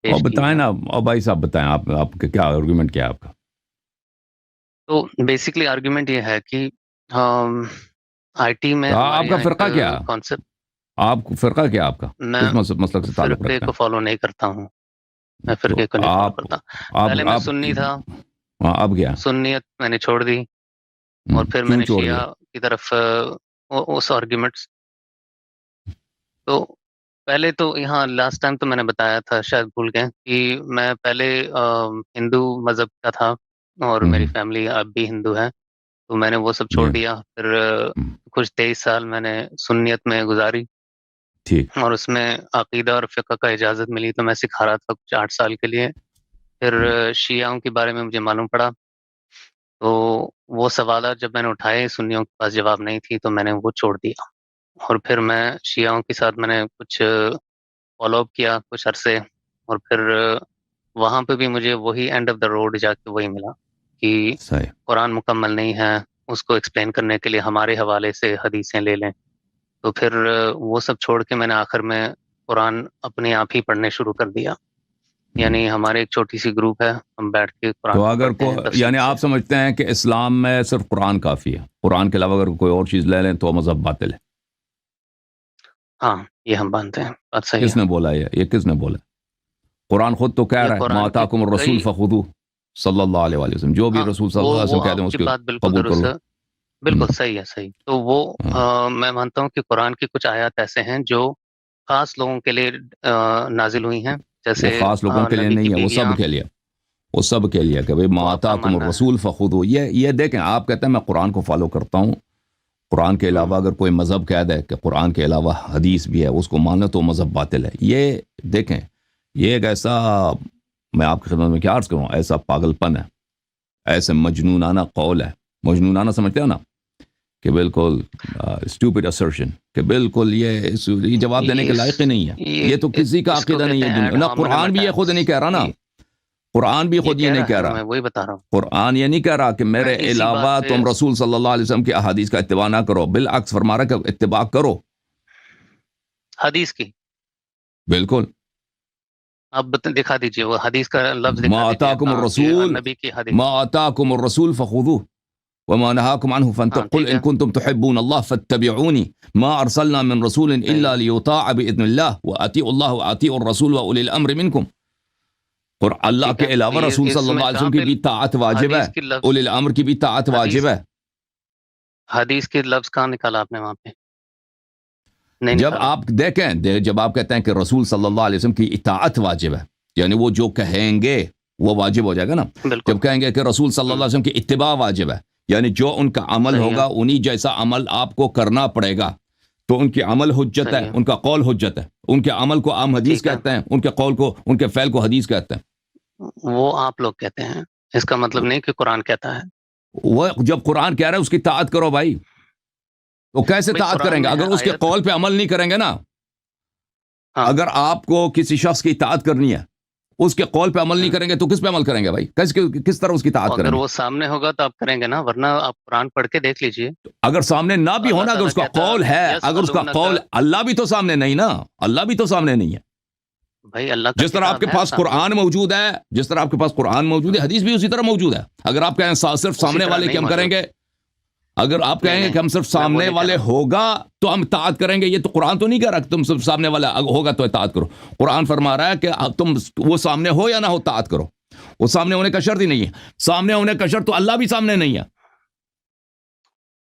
اور پیش کی بتائیں ہے۔ نا، اور بھائی صاحب بتائیں آپ کا کیا آرگومنٹ کیا ہے آپ کا؟ تو بیسکلی آرگیومنٹ یہ ہے کہ آئی ٹی میں تو آپ ہمارے کا یہاں ایک فرقہ کیا؟ کانسیپٹ، آپ فرقہ کیا آپ کا؟ میں کس مسلک سے تعلق فرقے رکھتے کو ہیں؟ فالو نہیں کرتا ہوں، میں تو فرقے کو نہیں فالو آپ کرتا۔ آپ پہلے میں آپ سنی تھا، اب گیا سنیت میں نے چھوڑ دی، اور پھر میں کیوں نے چھوڑ دیا؟ شیعہ کی طرف اس آرگیومنٹس، تو پہلے تو یہاں لاسٹ ٹائم تو میں نے بتایا تھا، شاید بھول گئے، کہ میں پہلے ہندو مذہب کا تھا، اور میری فیملی اب بھی ہندو ہے، تو میں نے وہ سب چھوڑ جی دیا۔ پھر ہم، کچھ 23 سال میں نے سنیت میں گزاری، ٹھیک اور اس میں عقیدہ اور فقہ کا اجازت ملی تو میں سکھا رہا تھا کچھ 8 سال کے لیے۔ پھر شیعوں کے بارے میں مجھے معلوم پڑا، تو وہ سوالات جب میں نے اٹھائے، سنیوں کے پاس جواب نہیں تھی، تو میں نے وہ چھوڑ دیا، اور پھر میں شیعوں کے ساتھ میں نے کچھ فالو اپ کیا کچھ عرصے، اور پھر وہاں پہ بھی مجھے وہی اینڈ آف دا روڈ جا کے وہی ملا کہ صحیح۔ قرآن مکمل نہیں ہے، اس کو ایکسپلین کرنے کے لیے ہمارے حوالے سے حدیثیں لے لیں۔ تو پھر وہ سب چھوڑ کے میں نے آخر میں قرآن اپنے آپ ہی پڑھنے شروع کر دیا، یعنی ہمارے ایک چھوٹی سی گروپ ہے، ہم بیٹھ کے قرآن تو کو اگر پڑھتے ہیں تفصیل یعنی سے۔ آپ سمجھتے ہیں کہ اسلام میں صرف قرآن کافی ہے، قرآن کے علاوہ اگر کوئی اور چیز لے لیں تو مذہب باطل ہے؟ ہاں، یہ ہم مانتے ہیں، بات صحیح کس ہے۔ نے بولا یہ کس نے بولا؟ قرآن خود تو کہہ یہ رہا ہے ما قرآن کی آتاکم الرسول کئی، فخذوہ، صلی اللہ علیہ وآلہ وسلم، جو بھی ہاں، رسول صلی اللہ علیہ وہ وسلم کہتے ہیں آپ اس کی کو بات بالکل قبول کر درست لو۔ ہے، بالکل صحیح ہے، صحیح۔ تو وہ ہاں، میں مانتا ہوں کہ قرآن کی کچھ آیات ایسے ہیں جو خاص لوگوں کے لیے نازل ہوئی ہیں، وہ جیسے خاص لوگوں کے لیے نبی کی نہیں ہے، وہ بیویاں۔ سب کے لیے، وہ سب کے لیے کہ بھئی وہ ما آپ کا آتاکم ماننا ہے۔ الرسول فخذوہ، یہ دیکھیں، آپ کہتے ہیں میں قرآن کو فالو کرتا ہوں، قرآن کے علاوہ اگر کوئی مذہب کہہ دے کہ قرآن کے علاوہ حدیث بھی ہے اس کو ماننا تو مذہب باطل ہے، یہ دیکھیں، یہ ایک ایسا، میں آپ کی خدمت میں کیا عرض کروں، ایسا پاگل پن ہے، ایسے مجنونانہ قول ہے، مجنونانہ سمجھتے ہو نا، کہ بالکل اسٹوپڈ assertion، کہ بالکل یہ جواب دینے کے لائق ہی نہیں ہے، یہ تو کسی کا اس کو عقیدہ نہیں کہتے ہے ہیں دنیا، ایڈ نہ ہومنم قرآن بھی یہ خود اٹیکس۔ نہیں کہہ رہا نا، یہ قرآن بھی خود یہ نہیں کہہ کہہ رہا ہے رہا، نا، میں وہی بتا رہا ہوں۔ قرآن یہ نہیں کہہ رہا کہ میں میرے اسی بات علاوہ پہ، تم رسول صلی اللہ علیہ وسلم کی احادیث کا اتباع نہ کرو، بالعکس فرما رہا ہے کہ اتباع کرو، حدیث کی بالکل۔ آپ دکھا دیجئے، وہ حدیث کا لفظ دکھا ما دیجئے آتاکم کہاں کی الرسول نبی کی حدیث۔ ما آتاکم الرسول فخذوه وما نهاكم عنه ہاں فانتهوا، قل ٹھیک ان ہے، كنتم تحبون الله فاتبعوني ما ارسلنا من رسول الا صحیح، ليطاع باذن الله واطيعوا الله واطيعوا الرسول واولي الامر منكم، اور اللہ ٹھیک کے ہے، تو علاوہ رسول یہ اس صلی میں اللہ علیہ کہاں وسلم کی پہ بھی طاعت واجب ہے، حدیث کی لفظ، اولی الامر کی بھی طاعت حدیث واجب ہے۔ حدیث کے لفظ کہاں نکالا آپ نے وہاں پہ؟ نہیں جب نکالا۔ آپ دیکھیں، جب آپ کہتے ہیں کہ رسول صلی اللہ علیہ وسلم کی اطاعت واجب ہے، یعنی وہ جو کہیں گے وہ واجب ہو جائے گا نا، بالکل، جب کہیں گے کہ رسول صلی اللہ علیہ وسلم کی اتباع واجب ہے، یعنی جو ان کا عمل صحیح ہے، ہوگا انہی جیسا عمل آپ کو کرنا پڑے گا، تو ان کی عمل حجت ہے، صحیح ہے، ان کا قول حجت ہے، ان کے عمل کو عام حدیث ٹھیک ہے، کہتے ہیں، ان کے قول کو، ان کے فعل کو حدیث کہتے ہیں۔ وہ آپ لوگ کہتے ہیں، اس کا مطلب نہیں کہ قرآن کہتا ہے۔ وہ جب قرآن کہہ رہا ہے اس کی طاعت کرو بھائی، تو کیسے بھائی طاعت قرآن کریں گے میں ہے اگر اس کے آیت، قول پہ عمل نہیں کریں گے نا؟ ہاں، اگر آپ کو کسی شخص کی اطاعت کرنی ہے، اس کے قول پہ عمل نہیں کریں گے تو کس پہ عمل کریں گے بھائی؟ کس طرح اس کی اطاعت کریں اگر گے؟ وہ سامنے ہوگا تو آپ کریں گے نا، ورنہ آپ قرآن پڑھ کے دیکھ لیجئے۔ اگر سامنے نہ بھی اللہ ہونا، اگر تعالیٰ اس کا کہتا قول ہے، یس اگر اس کا الونک، قول، اللہ بھی تو سامنے نہیں نا، اللہ بھی تو سامنے نہیں ہے۔ بھائی اللہ کا جس طرح آپ کتاب کے ہے پاس سامنے، قرآن موجود ہے، جس طرح آپ کے پاس قرآن موجود ہے، حدیث بھی اسی طرح موجود ہے۔ اگر آپ کہیں صرف اسی سامنے طرح والے کی نہیں ہم کریں موجود، گے، اگر آپ نہیں کہیں گے کہ نہیں، ہم صرف میں وہ سامنے نہیں کہہ والے رہا، ہوگا تو ہم اطاعت کریں گے، یہ تو قرآن تو نہیں کہہ رہا کہ تم صرف سامنے والا ہوگا تو اطاعت کرو۔ قرآن فرما رہا ہے کہ تم وہ سامنے ہو یا نہ ہو اطاعت کرو، وہ سامنے ہونے کا شرط ہی نہیں ہے، سامنے ہونے کا شرط تو اللہ بھی سامنے نہیں ہے۔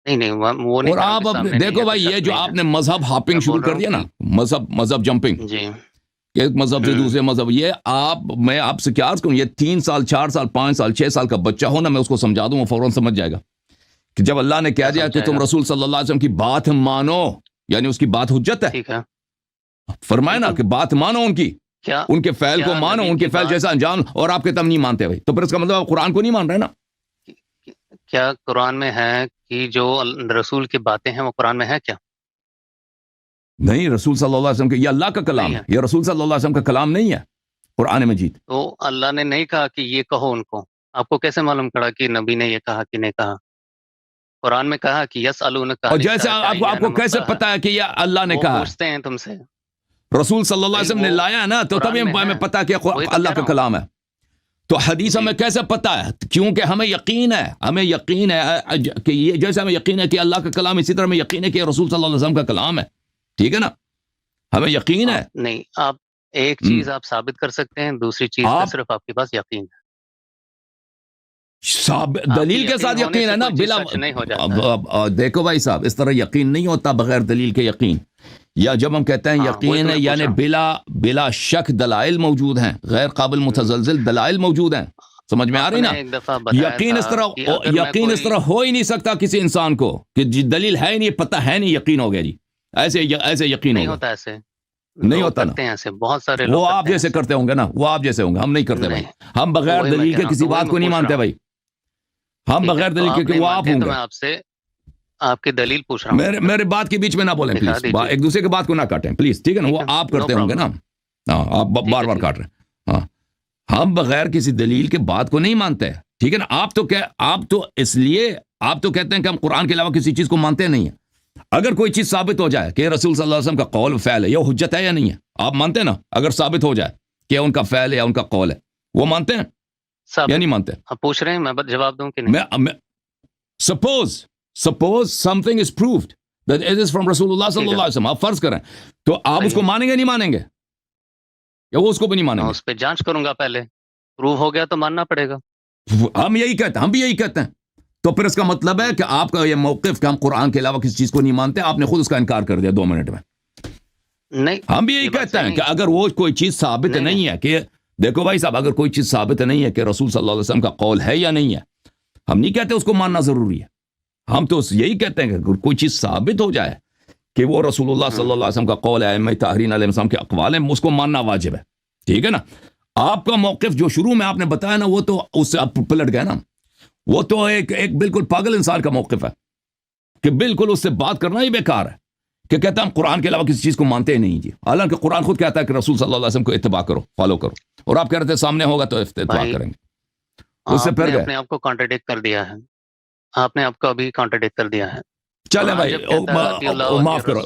نہیں نہیں، وہ نہیں اور کہہ رہا ہوں کہ آپ سامنے نہیں دیکھو ہے تو بھائی، یہ شرط جو نہیں آپ ہے، نے مذہب ہاپنگ میں شروع بول رہا کر ہوں دیا نا، کہ مذہب جمپنگ، جی، ایک مذہب سے دوسرے مذہب، یہ میں آپ سے کیا عرض کروں، یہ 3 سال 4 سال 5 سال 6 سال کا بچہ ہو نا، میں اس کو سمجھا دوں وہ فوراً سمجھ جائے گا کہ جب اللہ نے کہہ کیا دیا کہ سمجھائے تم گا؟ رسول صلی اللہ علیہ وسلم کی بات مانو، یعنی اس کی بات حجت ہے، ٹھیک ہے، فرمائے نا بالکل، کہ بات مانو ان کی، کیا ان کے فعل کو کیا مانو، نبی ان کے کی فعل بات، جیسا انجام، اور آپ کے تم نہیں مانتے بھائی، تو پھر اس کا مطلب آپ قرآن کو نہیں مان رہے نا۔ کیا قرآن میں ہے کہ جو رسول کی باتیں ہیں وہ قرآن میں ہے کیا؟ نہیں، رسول صلی اللہ علیہ وسلم کے، یہ اللہ کا کلام نہیں ہے، ہے، یہ رسول صلی اللہ علیہ وسلم کا کلام نہیں ہے قرآن مجید۔ تو اللہ نے نہیں کہا کہ یہ کہو ان کو، آپ کو کیسے معلوم پڑا کہ نبی نے یہ کہا کہ نہیں کہا؟ قرآن میں کہا کہ یس الونک اور عن جیسے الساعۃ آپ کو ایان کیسے مرساہا، پتا ہے کہ یہ اللہ نے وہ کہا ہے؟ پوچھتے ہیں تم سے، رسول صلی اللہ علیہ وسلم نے لایا ہے نا, تو تبھی ہمیں پتا کہ اللہ کا کلام ہے. تو حدیث ہمیں کیسے پتا ہے؟ کیونکہ ہمیں یقین ہے کہ یہ جیسے ہمیں یقین ہے کہ اللہ کا کلام, اسی طرح ہمیں یقین ہے کہ رسول صلی اللہ علیہ وسلم کا کلام ہے. ٹھیک ہے نا, ہمیں یقین ہے. نہیں, آپ ایک چیز آپ ثابت کر سکتے ہیں, دوسری چیز صرف آپ کے پاس یقین ہے. دلیل کے ساتھ یقین ہے نا, بلا دیکھو بھائی صاحب, اس طرح یقین نہیں ہوتا بغیر دلیل کے یقین. یا جب ہم کہتے ہیں یقین ہے یعنی بلا شک دلائل موجود ہیں, غیر قابل متزلزل دلائل موجود ہیں. سمجھ میں آ رہی نا؟ یقین اس طرح ہو ہی نہیں سکتا کسی انسان کو کہ دلیل ہے ہی نہیں, پتہ ہے نہیں, یقین ہو گیا جی. ایسے یقین نہیں ہوتا, ایسے نہیں ہوتا نا. ایسے بہت سارے لوگ وہ آپ جیسے کرتے ہوں گے نا, وہ آپ جیسے ہوں گے. ہم نہیں کرتے بھائی, ہم بغیر دلیل کے کسی بات کو نہیں مانتے بھائی. ہم بغیر دلیل کے وہ آپ ہوں گے. میں آپ سے آپ کی دلیل پوچھ رہا ہوں. میرے بات کے بیچ میں نہ بولیں پلیز, ایک دوسرے کی بات کو نہ کاٹیں پلیز. ٹھیک ہے نا, وہ آپ کرتے ہوں گے نا. ہاں, آپ بار بار کاٹ رہے ہیں. ہاں, ہم بغیر کسی دلیل کے بات کو نہیں مانتے. ٹھیک ہے نا. آپ تو اس لیے آپ تو کہتے ہیں کہ ہم قرآن کے علاوہ کسی چیز کو مانتے نہیں ہیں. اگر کوئی چیز ثابت ہو جائے کہ رسول صلی اللہ علیہ وسلم کا قول فعل ہے, یہ حجت ہے یا نہیں ہے, آپ مانتے ہیں نا؟ اگر ثابت ہو جائے کہ ان کا فعل ہے یا ان کا قول ہے, وہ مانتے ہیں یا نہیں مانتے؟ آپ پوچھ رہے ہیں, میں جواب دوں کہ نہیں؟ Suppose something is proved that it is from Rasulullah صلی اللہ علیہ وسلم, آپ فرض کریں, تو آپ اس کو مانیں گے نہیں مانیں گے, یا وہ اس کو بھی نہیں مانیں گے؟ اس پہ جانچ کروں گا پہلے, پروف ہو گیا تو ماننا پڑے گا. ہم بھی یہی کہتے ہیں. تو پھر اس کا مطلب ہے کہ آپ کا یہ موقف کہ ہم قرآن کے علاوہ کسی چیز کو نہیں مانتے, آپ نے خود اس کا انکار کر دیا 2 منٹ میں. نہیں, ہم بھی یہی کہتے ہیں کہ اگر وہ کوئی چیز ثابت نہیں ہے کہ دیکھو بھائی صاحب, اگر کوئی چیز ثابت نہیں ہے کہ رسول صلی اللہ علیہ وسلم کا قول ہے یا نہیں ہے, ہم نہیں کہتے اس کو ماننا ضروری ہے. ہم تو یہی کہتے ہیں کہ اگر کوئی چیز ثابت ہو جائے کہ وہ رسول اللہ صلی اللہ علیہ وسلم کا قول ہے, ائمہ طاہرین علیہ السلام کے اقوال ہیں, اس کو ماننا واجب ہے. ٹھیک ہے نا. آپ کا موقف جو شروع میں آپ نے بتایا نا, وہ تو اس سے آپ پلٹ گئے نا. وہ تو ایک بالکل پاگل انسان کا موقف ہے کہ بالکل اس سے بات کرنا ہی بیکار ہے, کہ کہتا ہے ہم قرآن کے علاوہ کسی چیز کو مانتے ہی نہیں جی. حالانکہ قرآن خود کہتا ہے کہ رسول صلی اللہ علیہ وسلم کو اتباع کرو, فالو کرو, اور آپ کہہ رہے تھے سامنے ہوگا تو اتباع کریں گے. اس سے پھر گئے, اپنے آپ کو کانٹرڈکٹ کر دیا ہے. آپ نے آپ کو ابھی کانٹرڈکٹ کر دیا ہے. چلیں بھائی, معاف کرو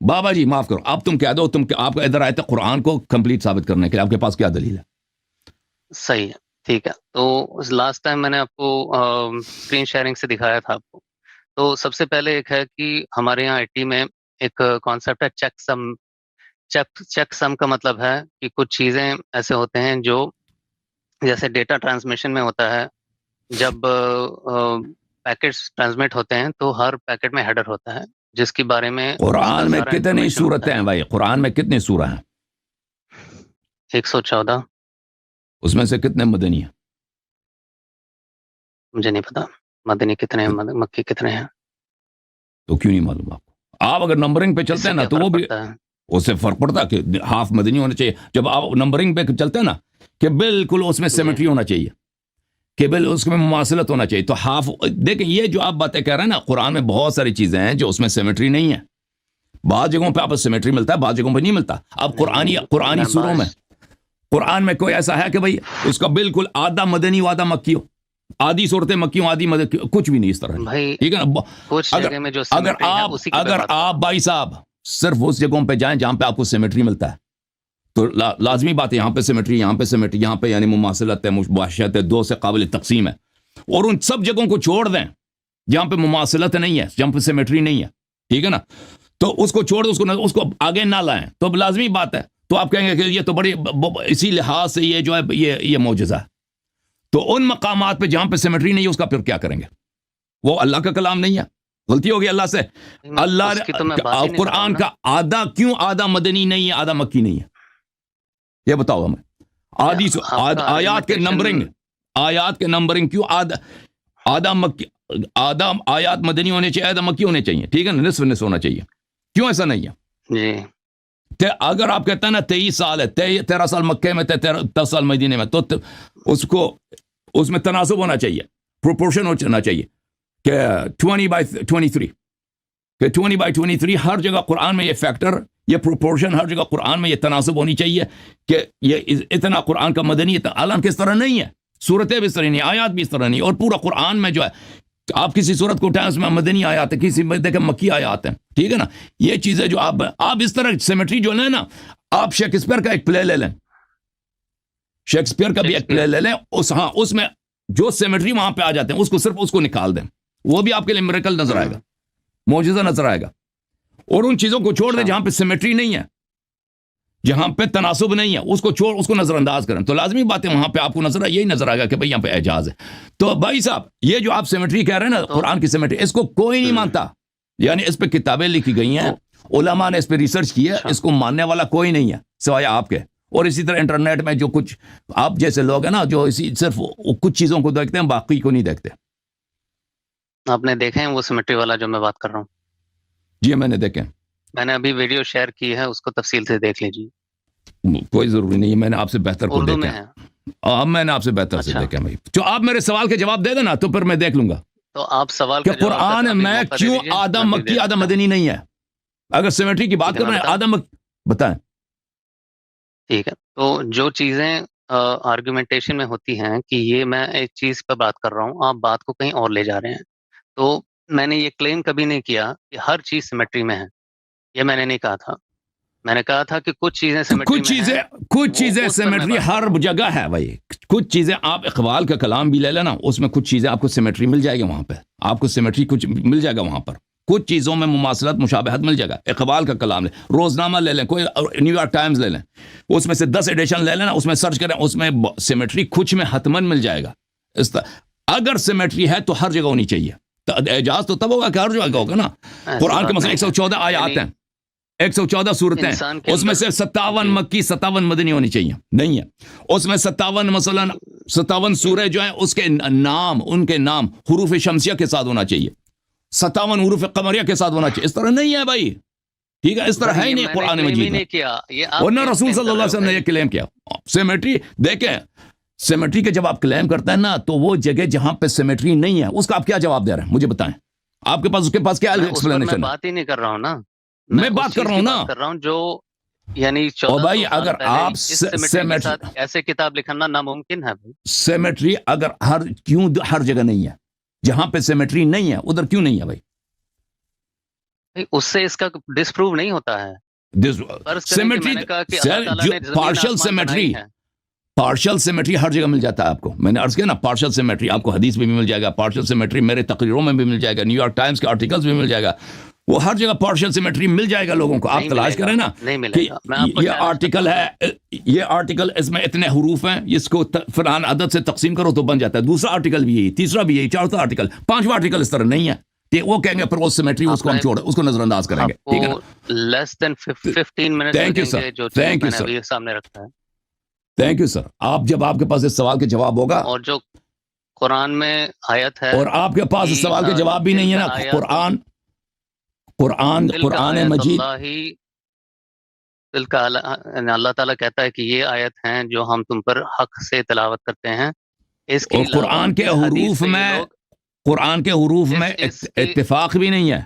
بابا جی معاف کرو. اب تم کہہ دو, آپ کا ادھر آئے تھے قرآن کو کمپلیٹ ثابت کرنے کے لیے, آپ کے پاس کیا دلیل ہے؟ صحیح ہے, ٹھیک ہے. تو لاسٹ ٹائم میں نے آپ کو اسکرین شیئرنگ سے دکھایا تھا آپ کو. تو سب سے پہلے ایک ہے کہ ہمارے یہاں IT میں ایک کانسیپٹ ہے چیک سم. چیک سم کا مطلب ہے کہ کچھ چیزیں ایسے ہوتے ہیں جو جیسے ڈیٹا ٹرانسمیشن میں ہوتا ہے, جب پیکٹس ٹرانسمٹ ہوتے ہیں تو ہر پیکٹ میں ہیڈر ہوتا ہے جس کے بارے میں قرآن میں کتنی صورتیں ہیں بھائی؟ قرآن میں کتنی سورہ ہیں؟ 114. اس میں سے کتنے مدنی ہیں؟ مجھے نہیں پتا مدنی کتنے ہیں, مکی کتنے ہیں. تو کیوں نہیں معلوم آپ کو؟ آپ اگر نمبرنگ پہ چلتے ہیں نا تو وہ بھی اس سے فرق پڑتا ہے کہ ہاف مدنی ہونا چاہیے. جب آپ نمبرنگ پہ چلتے ہیں نا کہ بالکل اس میں سیمیٹری ہونا چاہیے, کہ اس میں مماثلت ہونا چاہیے. تو ہاف, دیکھیں یہ جو آپ باتیں کہہ رہے ہیں نا, قرآن میں بہت ساری چیزیں ہیں جو اس میں سیمیٹری نہیں ہے. بعض جگہوں پہ آپ سیمیٹری ملتا ہے, بعض جگہوں پہ نہیں ملتا. اب قرآنی سوروں میں, قرآن میں کوئی ایسا ہے کہ بھائی اس کا بالکل آدھا مدنی و آدھا مکی ہو, آدھی صورتیں مکی ہوں آدھی مدنی, کچھ بھی نہیں اس طرح. ٹھیک ہے نا. اگر آپ بھائی صاحب صرف اس جگہوں پہ جائیں جہاں پہ آپ کو سیمیٹری ملتا ہے, تو لازمی بات ہے یہاں پہ سیمیٹری, یہاں پہ سیمیٹری, یہاں پہ یعنی مماثلت ہے, مباشرت ہے, 2 سے قابل تقسیم ہے. اور ان سب جگہوں کو چھوڑ دیں جہاں پہ مماثلت نہیں ہے, جہاں پہ سیمیٹری نہیں ہے. ٹھیک ہے نا. تو اس کو چھوڑ دیں, اس کو آگے نہ لائیں, تو لازمی بات ہے. تو آپ کہیں گے کہ یہ تو بڑی, اسی لحاظ سے یہ جو ہے یہ معجزہ ہے. تو ان مقامات پہ جہاں پہ سیمیٹری نہیں ہے اس کا پھر کیا کریں گے؟ وہ اللہ کا کلام نہیں ہے, غلطی ہوگی اللہ سے. اللہ قرآن کا آدھا مدنی نہیں ہے, آدھا مکی نہیں ہے, یہ بتاؤ ہمیں. آیات کے نمبرنگ کیوں آدھا آیات مدنی ہونے چاہیے, آدھا مکی ہونے چاہیے. ٹھیک ہے نا, نصف ہونا چاہیے. کیوں ایسا نہیں ہے؟ اگر آپ کہتے ہیں نا 23 سال ہے, 13 سال مکے میں, 10 سال مدینے میں, تو اس میں تناسب ہونا چاہیے, پروپورشن ہونا چاہیے کہ 20/23, کہ 20/23 ہر جگہ قرآن میں یہ فیکٹر, یہ پروپورشن ہر جگہ قرآن میں یہ تناسب ہونی چاہیے کہ یہ اتنا قرآن کا مدنی, حالانکہ اس طرح نہیں ہے. صورتیں بھی اس طرح نہیں, آیات بھی اس طرح نہیں, اور پورا قرآن میں جو ہے آپ کسی صورت کو اٹھائیں اس میں مدنی آیات ہیں, کسی میں دیکھیں مکی آیات ہیں, ٹھیک ہے نا. یہ چیزیں جو آپ اس طرح سیمیٹری جو ہے نا, آپ شیکسپیئر کا ایک پلے لے لیں, شیکسپیئر کا بھی ایک پلے لے لیں, اس میں جو سیمیٹری وہاں پہ آ جاتے ہیں اس کو صرف اس کو نکال دیں, وہ بھی آپ کے لیے میریکل نظر آئے گا, معجزہ نظر آئے گا. اور ان چیزوں کو چھوڑ دیں جہاں پہ سیمیٹری نہیں ہے, جہاں پہ تناسب نہیں ہے, اس کو چھوڑ, اس کو نظر انداز کریں. تو لازمی بات ہے وہاں پہ آپ کو نظر یہی نظر آئے گا کہ بھئی یہاں پہ اعجاز ہے. تو بھائی صاحب یہ جو آپ سیمیٹری کہہ رہے ہیں نا, قرآن کی سیمیٹری, اس کو کوئی نہیں مانتا. یعنی اس پہ کتابیں لکھی گئی ہیں, علماء نے اس پہ ریسرچ کی ہے, اس کو ماننے والا کوئی نہیں ہے سوائے آپ کے. اور اسی طرح انٹرنیٹ میں جو کچھ آپ جیسے لوگ ہیں نا جو صرف کچھ چیزوں کو دیکھتے ہیں, باقی کو نہیں دیکھتے. آپ نے دیکھے ہیں وہ سیمیٹری والا جو میں بات کر رہا ہوں؟ جی میں نے دیکھے, میں نے ابھی ویڈیو شیئر کی ہے, اس کو تفصیل سے دیکھ لیجیے. کوئی ضروری نہیں ہے, میں نے آپ سے بہتر کو اردو میں دیکھا ہے. اب میں نے آپ سے بہتر سے دیکھا بھائی. جو آپ میرے سوال کے جواب دے دینا تو پھر میں دیکھ لوں گا تو آپ سوال کہ قرآن میں کیوں آدم مکی آدم مدنی نہیں ہے. اگر سیمیٹری کی بات کر رہے ہیں آدم بتائیں. ٹھیک ہے, تو جو چیزیں آرگومنٹیشن میں ہوتی ہیں کہ یہ میں ایک چیز پہ بات کر رہا ہوں, آپ بات کو کہیں اور لے جا رہے ہیں. تو میں نے یہ کلیم کبھی نہیں کیا کہ ہر چیز سیمیٹری میں ہے, یہ میں نے نہیں کہا تھا. میں نے کہا تھا کہ کچھ چیزیں سیمیٹری میں ہیں, کچھ چیزیں سیمیٹری ہر جگہ ہے بھائی. کچھ چیزیں آپ اقبال کا کلام بھی لے لینا, اس میں کچھ چیزیں آپ کو سیمیٹری مل جائے گی, وہاں پہ آپ کو سیمیٹری کچھ مل جائے گا وہاں پر. کچھ چیزوں میں مماثلت مشابہت مل جائے گا. اقبال کا کلام لیں, روزنامہ لے لیں, کوئی نیو یارک ٹائمز لے لیں, اس میں سے 10 ایڈیشن لے لینا, اس میں سرچ کریں, اس میں سیمیٹری کچھ میں حتمن مل جائے گا. اس طرح اگر سیمیٹری ہے تو ہر جگہ ہونی چاہیے. اعجاز تو تب ہوگا کہ ہر جگہ ہوگا نا. قرآن کے مثلا 114 آیات ہیں, 114 صورتیں, اس میں سے 57 مکی 57 مدنی ہونی چاہیے, نہیں ہے. اس میں 57 مثلا 57 سورہ جو ہیں اس کے نام, ان کے نام حروف شمسیہ کے ساتھ ہونا چاہیے, 57 حروف قمریہ کے ساتھ ہونا چاہیے. اس طرح نہیں ہے بھائی, ٹھیک ہے, اس طرح ہے ہی نہیں قرآن مجید میں. ورنہ رسول صلی اللہ علیہ وسلم نے یہ کلیم کیا. سیمیٹری دیکھیں, سیمیٹری کے جب آپ کلیم کرتے ہیں نا, تو وہ جگہ جہاں پہ سیمیٹری نہیں ہے اس کا آپ کیا جواب دے رہے ہیں مجھے بتائیں. آپ کے پاس اس کے پاس کیا ایکسپلینیشن ہے؟ میں بات ہی نہیں کر رہا ہوں نا, میں بات کر رہا ہوں نا, کر رہا ہوں جو یعنی بھائی اگر آپ سیمیٹری ایسے کتاب لکھنا ناممکن ہے. سیمیٹری اگر کیوں ہر جگہ نہیں ہے, جہاں پہ سیمیٹری نہیں ہے ادھر کیوں نہیں ہے بھائی؟ اس سے اس کا ڈسپروو نہیں ہوتا ہے. Symmetry partial symmetry, partial symmetry ہر جگہ مل جاتا ہے آپ کو. میں نے عرض کیا نا, پارشل سیمیٹری آپ کو حدیث میں بھی مل جائے گا, پارشل سیمیٹری میرے تقریروں میں بھی مل جائے گا, نیو یارک ٹائمز کے آرٹیکلز بھی مل جائے گا. وہ ہر جگہ پارشل سیمیٹری مل جائے گا لوگوں کو. آپ تلاش کریں نا کہ یہ آرٹیکل ہے, یہ آرٹیکل اس میں اتنے حروف ہیں, اس کو فلان عدد سے تقسیم کرو تو بن جاتا ہے. دوسرا آرٹیکل بھی یہی, تیسرا بھی یہی, چوتھا آرٹیکل, پانچواں آرٹیکل اس طرح نہیں ہے کہ وہ کہیں گے پر وہ سیمیٹری, اس کو ہم چھوڑیں, اس کو نظر انداز کریں گے. ٹھیک ہے نا, لیس دین 15 minute. Thank you sir, thank you sir, سامنے رکھا ہے. Thank you sir. آپ جب آپ کے پاس اس سوال کے جواب ہوگا, اور جو قرآن میں آیت ہے, اور آپ کے پاس اس سوال کے جواب بھی نہیں ہے نا, قرآن مجید, اللہ تعالیٰ کہتا ہے کہ یہ آیت ہیں جو ہم تم پر حق سے تلاوت کرتے ہیں. اس کے قرآن کے حروف میں اتفاق بھی نہیں ہے.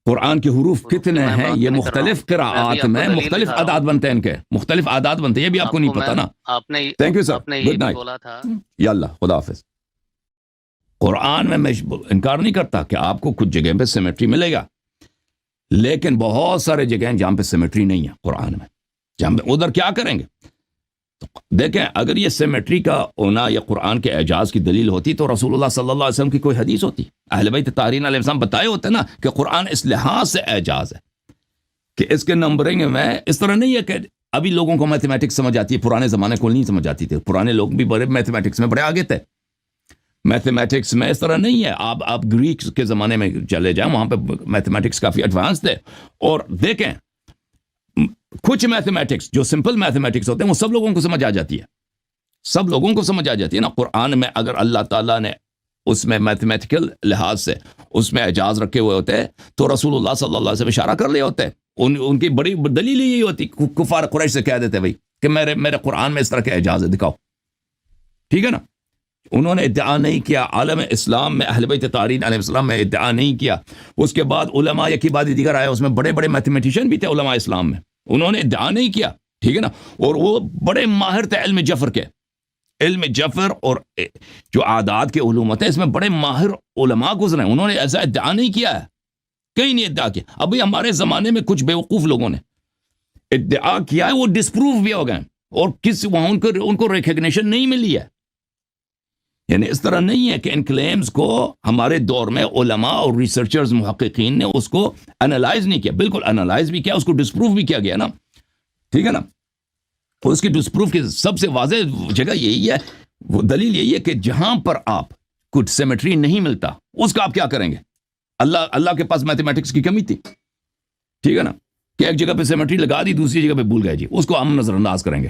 قرآن کے حروف کتنے ہیں, یہ مختلف قراءات میں مختلف اعداد بنتے ہیں, ان کے مختلف اعداد بنتے ہیں, یہ بھی آپ کو نہیں پتا نا. Thank you sir, good night, یا اللہ, خدا حافظ. قرآن میں انکار نہیں کرتا کہ آپ کو کچھ جگہ پہ سیمیٹری ملے گا, لیکن بہت سارے جگہیں جہاں پہ سیمیٹری نہیں ہے قرآن میں, جہاں پہ ادھر کیا کریں گے. تو دیکھیں, اگر یہ سیمیٹری کا ہونا یا قرآن کے اعجاز کی دلیل ہوتی تو رسول اللہ صلی اللہ علیہ وسلم کی کوئی حدیث ہوتی. اہل بیت طاہرین علیہ السلام بتائے ہوتے نا کہ قرآن اس لحاظ سے اعجاز ہے کہ اس کے نمبرنگ میں اس طرح نہیں ہے کہ ابھی لوگوں کو میتھمیٹکس سمجھ آتی ہے, پرانے زمانے کو نہیں سمجھ آتی تھی. پرانے لوگ بھی بڑے میتھمیٹکس میں بڑے آگے تھے. میتھمیٹکس میں اس طرح نہیں ہے. آپ گریک کے زمانے میں چلے جائیں, وہاں پہ میتھمیٹکس کافی ایڈوانس تھے. اور دیکھیں, کچھ میتھمیٹکس جو سمپل میتھمیٹکس ہوتے ہیں وہ سب لوگوں کو سمجھ آ جاتی ہے, سب لوگوں کو سمجھ آ جاتی ہے نا. قرآن میں اگر اللہ تعالیٰ نے اس میں میتھمیٹیکل لحاظ سے اس میں اعجاز رکھے ہوئے ہوتے ہیں تو رسول اللہ صلی اللہ علیہ وسلم اشارہ کر لیے ہوتے. ان کی بڑی دلیل یہی ہوتی, کفار قریش سے کہہ دیتے بھائی کہ میرے قرآن میں اس طرح کے اعجاز ہے, دکھاؤ. ٹھیک ہے نا, انہوں نے ادعا نہیں کیا. عالم اسلام میں اہل بیت طاہرین علیہ السلام میں ادعا نہیں کیا. اس کے بعد علماء یکی بعد دیگر آئے, اس میں بڑے بڑے میتھمیٹیشین بھی تھے علماء اسلام میں, انہوں نے ادعا نہیں کیا. ٹھیک ہے نا, اور وہ بڑے ماہر تھے علم جفر کے. علم جفر اور جو اعداد کے علومت ہے اس میں بڑے ماہر علماء گزرے ہیں، انہوں نے ایسا ادعا نہیں کیا ہے، کہیں نہیں ادعا کیا. ابھی ہمارے زمانے میں کچھ بیوقوف لوگوں نے ادعا کیا ہے، وہ ڈسپروو بھی ہو گئے اور وہاں ان کو ریکگنیشن نہیں ملی ہے. یعنی اس طرح نہیں ہے کہ ان کلیمز کو ہمارے دور میں علماء اور ریسرچرز محققین نے اس کو انالائز نہیں کیا، بالکل انالائز بھی کیا، اس کو ڈسپروف بھی کیا گیا نا، ٹھیک ہے نا. اس کی ڈسپروف کی سب سے واضح جگہ یہی ہے، وہ دلیل یہی ہے کہ جہاں پر آپ کچھ سیمیٹری نہیں ملتا اس کا آپ کیا کریں گے؟ اللہ کے پاس میتھمیٹکس کی کمی تھی، ٹھیک ہے نا، کہ ایک جگہ پہ سیمیٹری لگا دی دوسری جگہ پہ بھول گئے جی، اس کو ہم نظر انداز کریں گے.